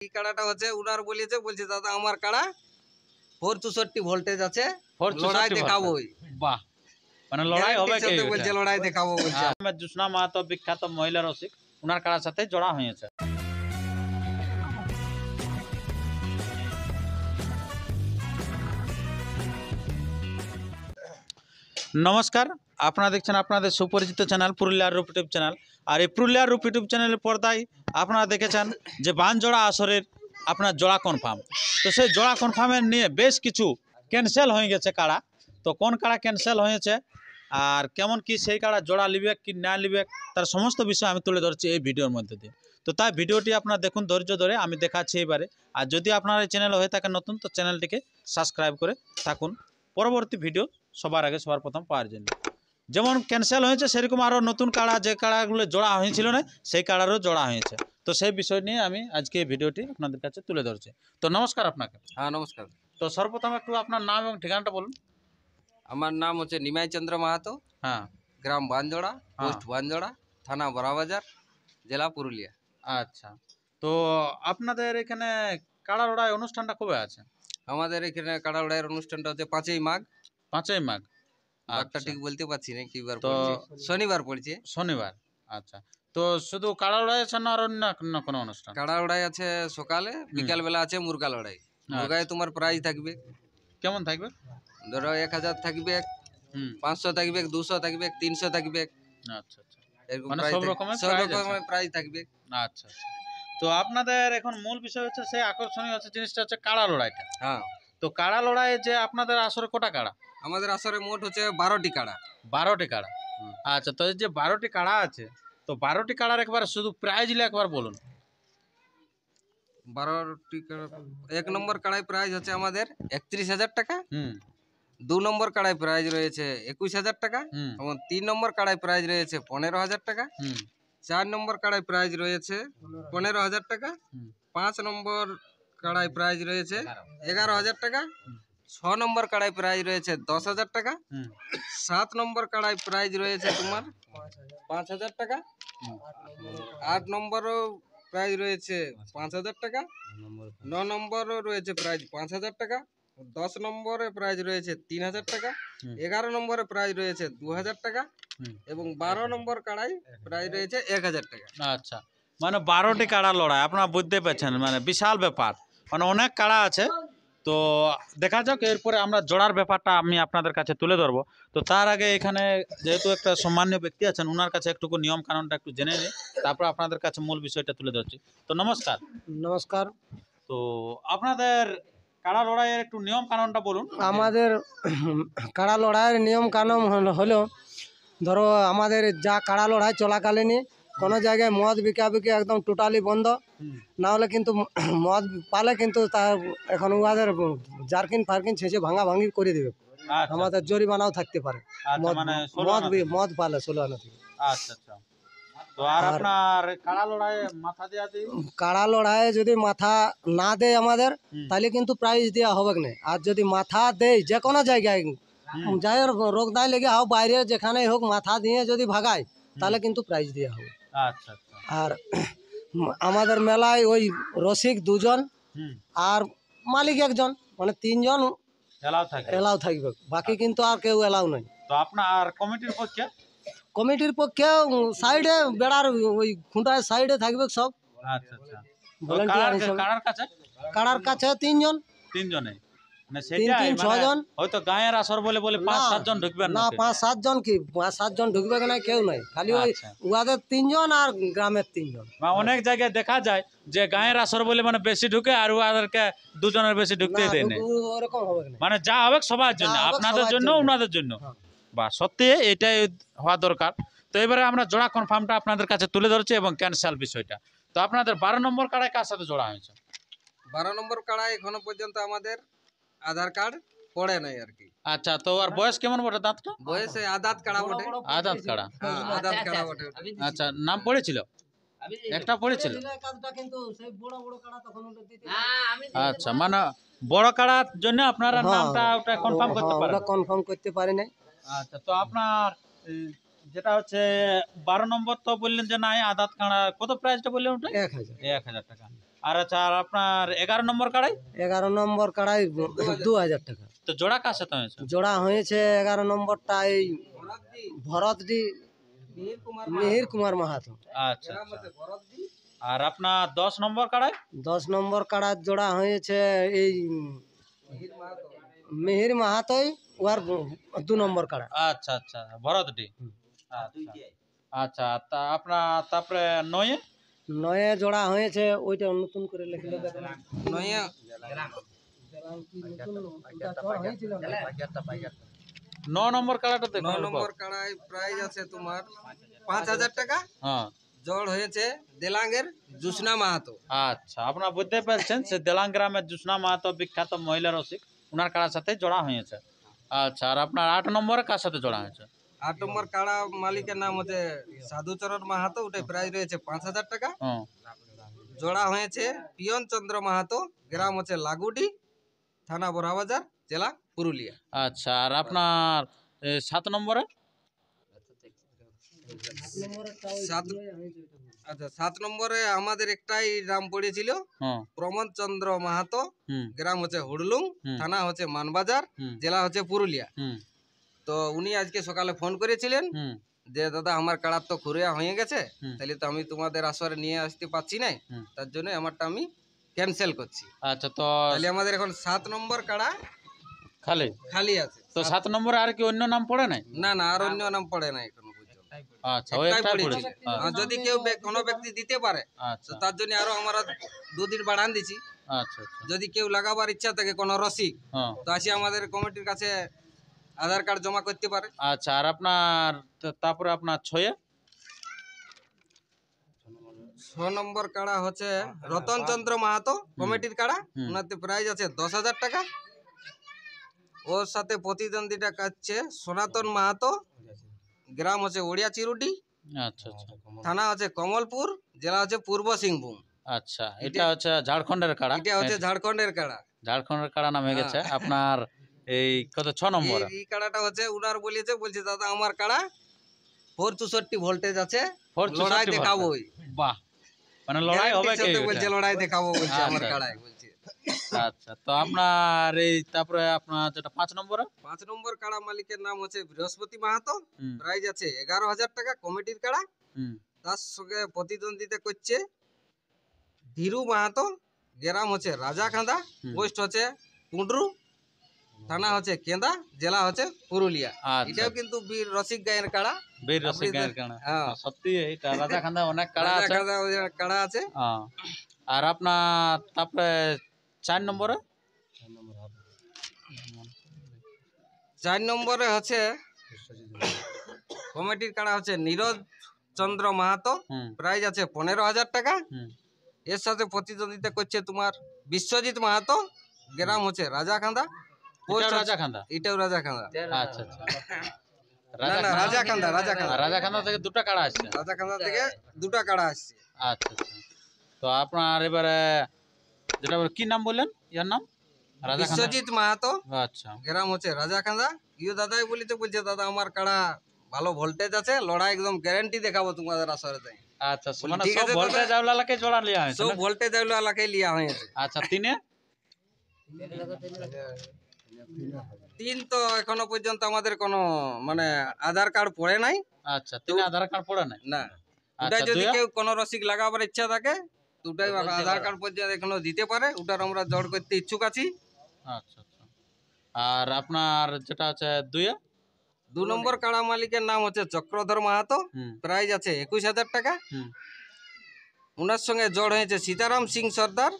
এই কাড়াটা হচ্ছে উনার বলছে দাদা আমার কাড়া 464 ভোল্টেজ আছে, লড়াই দেখাবোই। বাহ, মানে লড়াই হবে কি বলছে, লড়াই দেখাবো বলছে। আহমেদ জোসনা মাহাতো বিখ্যাত মহিলা রসিক, উনার কাড়ার সাথে জোড়া হয়েছে। নমস্কার, আপনারা দেখছেন আপনাদের সুপরিচিত চ্যানেল পুরুলিয়ার রূপ ইউটিউব চ্যানেল। আর এই পুরুলিয়ার রূপ ইউটিউব চ্যানেলের পর্দায় আপনারা দেখেছেন যে বানজোড়া আসরের আপনার জোড়া কনফার্ম। তো সেই জোড়া কনফার্মের নিয়ে বেশ কিছু ক্যান্সেল হয়ে গেছে কাড়া। তো কোন কাড়া ক্যান্সেল হয়েছে আর কেমন কি সেই কাড়া জোড়া লিবে কি না লিবে তার সমস্ত বিষয় আমি তুলে ধরছি এই ভিডিওর মধ্যে দিয়ে। তো তাই ভিডিওটি আপনারা দেখুন ধৈর্য ধরে, আমি দেখাচ্ছি এবারে। আর যদি আপনার এই চ্যানেল হয়ে থাকে নতুন, তো চ্যানেলটিকে সাবস্ক্রাইব করে থাকুন পরবর্তী ভিডিও সবার আগে সবার প্রথম পাওয়ার জন্য। যেমন ক্যান্সেল হয়েছে সেরকম আরও নতুন কাড়া, যে কাড়াগুলো জোড়া হয়েছিল না সেই কাড়ারও জোড়া হয়েছে। তো সেই বিষয় নিয়ে আমি আজকে এই ভিডিওটি আপনাদের কাছে তুলে ধরছি। তো নমস্কার আপনাকে। হ্যাঁ নমস্কার। তো সর্বপ্রথম একটু আপনার নাম এবং ঠিকানাটা বলুন। আমার নাম হচ্ছে নিমাই চন্দ্র মাহাতো, হ্যাঁ, গ্রাম বানজোড়া, পোস্ট বানজোড়া, থানা বড়াবাজার, জেলা পুরুলিয়া। আচ্ছা, তো আপনাদের এখানে কাড়া লড়াই অনুষ্ঠানটা কবে আছে? আমাদের এখানে কাড়া লড়াইয়ের অনুষ্ঠানটা হচ্ছে 5ই মাঘ। 5ই মাঘ। একটা ঠিক বলতে পারছি না কি বার তো পড়ছে, শনিবার পড়ছে। শনিবার। আচ্ছা, তো শুধু কাড়া লড়াই আছে না আর অন্য কোনো অনুষ্ঠান? কাড়া লড়াই আছে সকালে, বিকাল বেলা আছে মুরগা লড়াই। মুরগায় তোমার প্রাইজ থাকবে। কেমন থাকবে? ধরো 1000 থাকবে, 500 থাকবে, 200 থাকবে, 300 থাকবে। আচ্ছা আচ্ছা, এরকম মানে সব সব রকমের প্রাইজ থাকবে। আচ্ছা, তো আপনাদের এখন মূল বিষয় হচ্ছে সেই আকর্ষণীয় হচ্ছে জিনিসটা হচ্ছে কাড়া লড়াইটা। হ্যাঁ, তো কাড়া লড়াই যে আপনাদের আসরে কোটা কাড়া? আমাদের আসরে মোট হচ্ছে 12টি কাড়া। 12টি কাড়া। আচ্ছা, তো এই যে 12টি কাড়া আছে, তো 12টি কাড়ার একবার শুধু প্রাইজ একবার বলুন। 12টি কাড়া, 1 নম্বর কাড়াই প্রাইজ হচ্ছে আমাদের 31,000 টাকা। 2 নম্বর কাড়াই প্রাইজ রয়েছে 21,000 টাকা এবং 3 নম্বর কাড়াই প্রাইজ রয়েছে 15,000 টাকা। 4 নম্বর কাড়াই প্রাইজ রয়েছে 15,000 টাকা। 5 নম্বর কাড়াই প্রাইজ রয়েছে 11,000 টাকা। 6 নম্বর কাড়াই প্রাইজ রয়েছে 10,000 টাকা। 7 নম্বর কাড়াই প্রাইজ রয়েছে তোমার 5,000 টাকা। 8 নম্বরও প্রাইজ রয়েছে 5,000 টাকা। 9 নম্বরও রয়েছে প্রাইজ 5,000 টাকা। 10 নম্বরে প্রাইজ রয়েছে 3,000 টাকা। 11 নম্বরে প্রাইজ রয়েছে 2,000 টাকা এবং 12 নম্বর কাড়াই প্রাইজ রয়েছে 1,000 টাকা। আচ্ছা, মানে 12টি কাড়া লড়াই আপনারা বুঝতে পারছেন, মানে বিশাল ব্যাপার, মানে অনেক কাড়া আছে। তো দেখা যাক, এরপরে আমরা জোড়ার ব্যাপারটা আমি আপনাদের কাছে তুলে ধরবো। তো তার আগে এখানে যেহেতু একটা সম্মানীয় ব্যক্তি আছেন, ওনার কাছে একটুকু নিয়ম কানুনটা একটু জেনে নিই, তারপর আপনাদের কাছে মূল বিষয়টা তুলে ধরছি। তো নমস্কার। নমস্কার। তো আপনাদের কাড়া লড়াইয়ের একটু নিয়ম কানুনটা বলুন। আমাদের কাড়া লড়াইয়ের নিয়ম কানুন হলো, ধরো আমাদের যা কাড়া লড়াই চলাকালীনই কোনো জায়গায় মদ বিকাবিকি একদম টোটালি বন্ধ, না হলে কিন্তু মদ পালে কিন্তু তার এখন উহাদের জার্কিন ফার্কিন ছেঁচে ভাঙা ভাঙি করে দেবে। আমাদের জরিমানাও থাকতে পারে মদ পালে 16 আনা থেকে। আচ্ছা আচ্ছা, তো আর আপনার কাড়া লড়াইয়ে মাথা দেয়া দিই, কাড়া লড়াইয়ে যদি মাথা না দেয় আমাদের, তাহলে কিন্তু প্রাইজ দেওয়া হবে না। আর যদি মাথা দেয় যে কোনো জায়গায়, যাই রোগ দায় লেগে হোক, বাইরে যেখানেই হোক, মাথা দিয়ে যদি ভাগায় তাহলে কিন্তু প্রাইজ দেওয়া হবে। আচ্ছা আচ্ছা, আর আমাদের মেলায় ওই রসিক 2 জন আর মালিক 1 জন, মানে 3 জন এলাও থাকবে, বাকি কিন্তু আর কেউ এলাও নাই। তো আপনার কমিটির পক্ষে সাইডে বেড়ার ওই খুঁটায় সাইডে থাকবে সব। আচ্ছা আচ্ছা, কাড়ার কাছে 3 জন, 3 জনে, মানে 6 জন। হয়তো গায়ের আসর বলে 5-7 জন ঢুকবেন না, 5-7 জন কি 5-7 জন ঢুকবে না, কেউ নাই, খালি ওই উহাদের 3 জন আর গ্রামের 3 জন। অনেক জায়গায় দেখা যায় যে গায়ের আসর বলে মানে বেশি ঢুকে আর ওদেরকে 2 জনের বেশি ঢুকতে দেয় না। ওরকম হবে না, মানে যা হবে সবার জন্য, আপনাদের জন্য ওনাদের জন্য। বা সত্যি এটাই হওয়া দরকার। তো এবারে আমরা জোড়া কনফার্মটা আপনাদের কাছে তুলে ধরছি এবং ক্যান্সেল বিষয়টা। তো আপনাদের 12 নম্বর কাড়ায় কার সাথে জোড়া হয়েছে? 12 নম্বর কাড়ায় এখনো পর্যন্ত আমাদের আধার কার্ড পড়ে নাই আর কি। আচ্ছা, তো আর বয়স কেমন বটে? দাঁতটা বয়সে আদাত কাড়া বটে। আদাত কাড়া। আদাত কাড়া বটে। আচ্ছা, নাম পড়েছিল? একটা পড়েছিল। আচ্ছা, মানে বড় কাড়ার জন্য আপনারা নামটা ওটা কনফার্ম করতে পারেন? কনফার্ম করতে পারি নাই। আচ্ছা, তো আপনার যেটা হচ্ছে 12 নম্বর তো বললেন যে নাই আদাত কাড়া, কত প্রাইসটা বললেন ওটা? 1,000 টাকা। আর আচ্ছা, আর আপনার 11 নম্বর কাড়াই 11 নম্বর কাড়াই 2000 টাকা। তো জোড়া কার সাথে হয়েছে? জোড়া হয়েছে 11 নম্বরটা এই ভরতডি মিহির কুমার মাহাতো। আচ্ছা আচ্ছা। আর আপনার 10 নম্বর কাড়াই 10 নম্বর কাড়ার জোড়া হয়েছে এই মিহির মাহাতোই ওর 2 নম্বর কাড়া। আচ্ছা আচ্ছা, ভরতডি। আচ্ছা আচ্ছা, তা আপনার তারপরে 9 জোড়া হয়েছে, ওইটা নতুন করে লিখলে নয়া 9 নম্বর কাড়াটা দেখুন। 9 নম্বর কাড়াই প্রাইস আছে তোমার 5000 টাকা। হ্যাঁ জড় হয়েছে দেলাঙ্গের জুসনা মাহাতো। আচ্ছা, আপনারা বুঝতে পারছেন সে দেলাং গ্রামের জুসনা মাহাতো বিখ্যাত মহিলা রসিক, ওনার কাড়ার সাথে জোড়া হয়েছে। আচ্ছা, আর আপনার 8 নম্বরে কার সাথে জোড়া হয়েছে? 8 নম্বর কাড়া মালিকের নাম হচ্ছে সাধুচরণ মাহাতো, ওটাই প্রাইস রয়েছে 5000 টাকা। হ্যাঁ জোড়া হয়েছে পিয়ন চন্দ্র মাহাতো, গ্রাম হচ্ছে লাগুডি, থানা বড়াবাজার, জেলা পুরুলিয়া। আচ্ছা, আর আপনার 7 নম্বরে? আচ্ছা, 7 নম্বরে আমাদের একটাই নাম পড়েছিল, হ্যাঁ প্রমোদ চন্দ্র মাহাতো, হুম গ্রাম হচ্ছে হুড়লুং, থানা হচ্ছে মানবাজার, হুম জেলা হচ্ছে পুরুলিয়া। হুম তো উনি আজকে সকালে ফোন করেছিলেন হুম যে দাদা আমার কাড়ার তো খুরিয়া হয়ে গেছে, হুম। তাহলে তো আমি তোমাদের আসরে নিয়ে আসতে পারছি না, হুম। তার জন্য আমারটা আমি ক্যান্সেল করছি। আচ্ছা, তো তাহলে আমাদের এখন 7 নম্বর কাড়া খালি খালি আছে। তো 7 নম্বরে আর কি অন্য নাম পড়ে নাই? না না, আর অন্য নাম পড়ে না এখনো পর্যন্ত। আচ্ছা, ওই একটাই একটাই পড়েছিল। পড়েছে। আর যদি কেউ কোনো ব্যক্তি দিতে পারে আচ্ছা তো তার জন্য আরো আমরা 2 দিন বাড়ান দিছি। আচ্ছা আচ্ছা, যদি কেউ লাগাবার ইচ্ছা থাকে কোনো রসিক, হ্যাঁ তো আসি আমাদের কমিটির কাছে আধার কার্ড জমা করতে পারে। আচ্ছা। আর আপনার তারপরে আপনার 6 নম্বর কাড়া হচ্ছে রতন চন্দ্র মাহাতো, কমিটির কাড়া, হুম। ওনাতে প্রাইস আছে 10,000 টাকা। ওর সাথে প্রতিদ্বন্দ্বিতা কাটছে সনাতন মাহাতো, গ্রাম হচ্ছে ওড়িয়া চিরুটি, আচ্ছা আচ্ছা থানা হচ্ছে কমলপুর, জেলা হচ্ছে পূর্ব সিংভূম। আচ্ছা, এটা হচ্ছে ঝাড়খণ্ডের কাড়া। এটা হচ্ছে ঝাড়খণ্ডের কাড়া। ঝাড়খণ্ডের কাড়া নামে গেছে আপনার এই কত 6 নম্বর? এই কাড়াটা হচ্ছে উনার বলছে দাদা আমার কাড়া 464 ভোল্টেজ আছে, 464 লড়াই দেখাবো। বাহ, মানে লড়াই হবে কি? বলছে লড়াই দেখাবো বলছে আমার আচ্ছা, কাড়ায় বলছে। আচ্ছা, তো আপনার এই তারপরে আপনার যেটা 5 নম্বরে? 5 নম্বর কাড়া মালিকের নাম হচ্ছে বৃহস্পতি মাহাতো, হুম প্রাইস আছে 11,000 টাকা, কমিটির কাড়া। হুম তার সঙ্গে প্রতিদ্বন্দ্বিতা করছে ধীরু মাহাতো, গ্রাম হচ্ছে রাজাখান্দা, পোস্ট হচ্ছে কুন্ডরু, থানা হচ্ছে কেন্দা, জেলা হচ্ছে পুরুলিয়া। আচ্ছা, এটাও কিন্তু বীর রসিক গায়ের কাড়া। বীর রসিক আপনি গায়ের কাড়া। হ্যাঁ। সত্যি এটা রাজাখান্দা অনেক কাড়া আছে। রাজাখান্দা কাড়া আছে। হ্যাঁ। আর আপনার তারপরে 4 নম্বরে? 4 নম্বরে হচ্ছে কমিটির কাড়া হচ্ছে নীরজ চন্দ্র মাহাতো, হুম প্রাইস আছে 15,000 টাকা। হুম এর সাথে প্রতিদ্বন্দ্বিতা করছে তোমার বিশ্বজিৎ মাহাতো, গ্রাম হচ্ছে রাজাখান্দা, পোস্ট এটাও রাজাখান্দা? এটাও রাজাখান্দা। আচ্ছা আচ্ছা, না না, রাজাখান্দা। রাজাখান্দা থেকে 2টা কাড়া আসছে। রাজাখান্দা থেকে 2টা কাড়া আসছে। আচ্ছা আচ্ছা, তো আপনার এবারে যেটা কি নাম বললেন, ইয়ার নাম? রাজাখান্দা। বিশ্বজিৎ মাহাতো, আচ্ছা গ্রাম হচ্ছে রাজাখান্দা। দাদাই বলছে দাদা আমার কাড়া ভালো ভোল্টেজ আছে, লড়াই একদম গ্যারান্টি দেখাবো তোমাদের আসরে। আচ্ছা, মানে ঠিক সব আছে, ভোল্টেজ আওলাকে জোড়া লিয়া হয়েছে সব না? ভোল্টেজ এলাকায় লিয়া হয়েছে। আচ্ছা, 3 3 তো এখনো পর্যন্ত আমাদের কোনো মানে আধার কার্ড পড়ে নাই। আচ্ছা, 3 আধার কার্ড পড়ে নাই? না, আচ্ছা, ওটাই যদি 2 কেউ কোনো রসিক লাগাবার ইচ্ছা থাকে তো ওটাই আধার কার্ড পর্যন্ত এখনো দিতে পারে, ওটার আমরা জড় করতে ইচ্ছুক আছি। আচ্ছা আচ্ছা, আর আপনার যেটা হচ্ছে 2 নম্বর কাড়া মালিকের নাম হচ্ছে চক্রধর মাহাতো, হুম প্রাইস আছে 21,000 টাকা। হুম ওনার সঙ্গে জড় হয়েছে সীতারাম সিং সর্দার,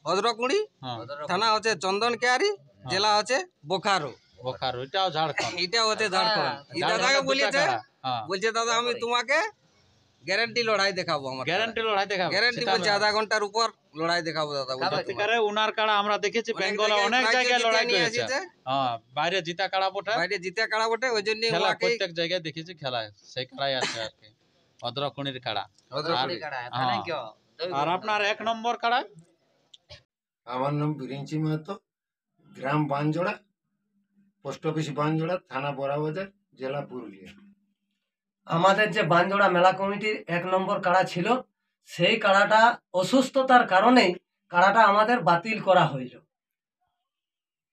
অদ্রকুড়ি, হ্যাঁ থানা হচ্ছে চন্দন কেয়ারি, জেলা হচ্ছে বোকারো। বোকারো, এটাও ঝাড়খণ্ড। এটা হচ্ছে ঝাড়খণ্ড। এই দাদাকে ঝাড়খণ্ডের দুটা বলেছে কাড়া। হ্যাঁ, দাদা আমি তোমাকে গ্যারান্টি লড়াই দেখাবো, আমার গ্যারান্টি লড়াই দেখাবো। গ্যারান্টি সেটা বলছে আধা ঘন্টার উপর লড়াই দেখাবো দাদা। সত্যিকারে উনার কাড়া আমরা দেখেছি বেঙ্গলে অনেক জায়গায় লড়াই করেছে। হ্যাঁ, বাইরে জিতা কাড়া বটে, বাইরে জিতে কাড়া বটে, ওই জন্য খেলা প্রত্যেক জায়গায় দেখেছি খেলায়, সেই কাড়াই আছে আর কি, অদ্রকুণির কাড়া। হ্যাঁ। আর আপনার 1 নম্বর কাড়া? আমার নাম বিরিঞ্চি মাহাতো, গ্রাম বানজোড়া, পোস্ট অফিস বানজোড়া, থানা বড়াবাজার, জেলা পুরুলিয়া। আমাদের যে বানজোড়া মেলা কমিটির 1 নম্বর কাড়া ছিল সেই কাড়াটা অসুস্থতার কারণেই কাড়াটা আমাদের বাতিল করা হইল।